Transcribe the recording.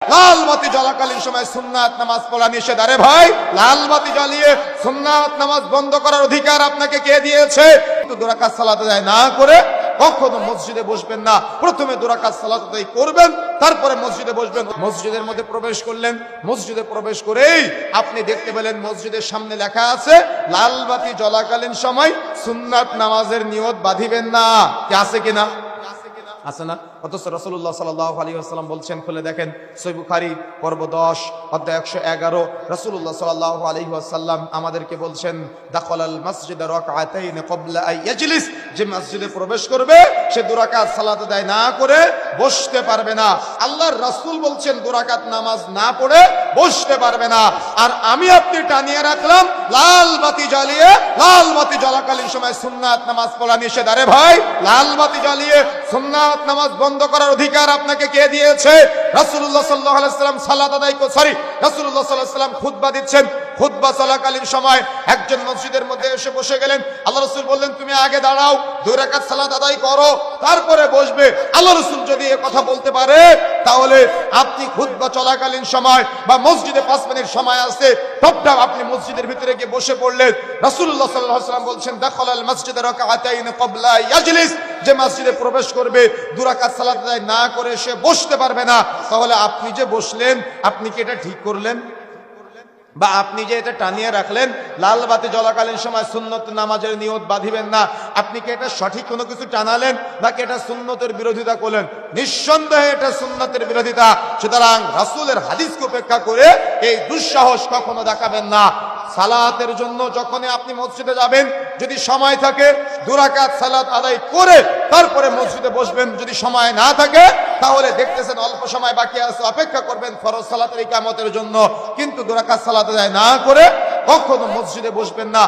লাল বাতি জ্বলাকালীন সময় সুন্নাত নামাজ পড়া নিষেধ। আরে ভাই, লাল বাতি জ্বালিয়ে সুন্নাত নামাজ বন্ধ করার অধিকার আপনাকে কে দিয়েছে? কিন্তু 2 রাকাত সালাত আদায় না করে কখনো মসজিদে বসবেন না। প্রথমে 2 রাকাত সালাত আদায় করবেন, তারপরে মসজিদে বসবেন। মসজিদের মধ্যে প্রবেশ করলেন, মসজিদে প্রবেশ করেই আপনি দেখতে পেলেন মসজিদের সামনে লেখা আছে লাল বাতি জ্বলাকালীন সময় সুন্নাত নামাজের নিয়ত বাঁধিবেন না। কি আছে কিনা? আছে না? অথচ রাসূলুল্লাহ সাল্লাল্লাহু আলাইহি ওয়াসাল্লাম বলছেন, খুলে দেখেন সহিহ বুখারী পর্ব 10 অধ্যায় 111, রাসূলুল্লাহ সাল্লাল্লাহু আলাইহি ওয়াসাল্লাম আমাদেরকে বলছেন, দাখালাল মাসজিদ রাকআতাইন ক্বাবলা আন ইয়াজলিস, যে মসজিদে প্রবেশ করবে সে 2 রাকাত সালাত আদায় না করে বসতে পারবে না। আল্লাহর রাসূল বলছেন 2 রাকাত নামাজ না পড়ে বসতে পারবে না। আর আমি আপনি টানিয়ে রাখলাম লাল বাতি জ্বালিয়ে, লাল বাতি জ্বলাকালীন সময় সুন্নাত নামাজ পড়া নিষেধ। আরে ভাই, লাল বাতি জ্বালিয়ে সুন্নাত নামাজ বন্ধ করার অধিকার আপনাকে কে দিয়েছে? রাসূলুল্লাহ সাল্লাল্লাহু আলাইহি ওয়াসাল্লাম সালাত আদায় রাসূলুল্লাহ সাল্লাল্লাহু আলাইহি ওয়াসাল্লাম খুতবা দিচ্ছেন। খুতবা চলাকালীন সময় একজন মসজিদের মধ্যে এসে বসে গেলেন। আল্লাহ রাসূল বললেন, তুমি আগে দাঁড়াও, 2 রাকাত সালাত আদায় করো, তারপরে বসবে। আল্লাহ রাসূল যদি এই কথা বলতে পারে, তাহলে আপনি খুতবা চলাকালীন সময় বা মসজিদে 5 মিনিট সময় আছে, টপটাপ আপনি মসজিদের ভিতরে গিয়ে বসে পড়লেন। রাসূলুল্লাহ সাল্লাল্লাহু আলাইহি ওয়াসাল্লাম বলছেন, দাখালাল মাসজিদ রাকআতাইন ক্বাবলা ইয়াজলিস, যে মসজিদে প্রবেশ করবে 2 রাকাত সালাত আদায় না করে সে বসতে পারবে না। তাহলে আপনি যে বসলেন, আপনি কি এটা ঠিক করলেন? বা আপনি যে এটা টানিয়ে রাখলেন লাল বাতি জ্বলাকালীন সময় সুন্নত নামাজের নিয়ত বাঁধিবেন না, আপনি কি এটা সঠিক কোনো কিছু টানালেন নাকি এটা সুন্নতের বিরোধিতা করলেন? নিঃসন্দেহে এটা সুন্নতের বিরোধিতা। সুতরাং রাসূলের হাদিসকে উপেক্ষা করে এই দুঃসাহস কখনো দেখাবেন না। সালাতের জন্য যখনই আপনি মসজিদে যাবেন, যদি সময় থাকে 2 রাকাত সালাত আদায় করে তারপরে মসজিদে বসবেন। যদি সময় না থাকে, তাহলে দেখতেছেন অল্প সময় বাকি আছে, অপেক্ষা করবেন ফরজ সালাতের ইকামতের জন্য, কিন্তু 2 রাকাত সালাত আদায় না করে কখনো মসজিদে বসবেন না।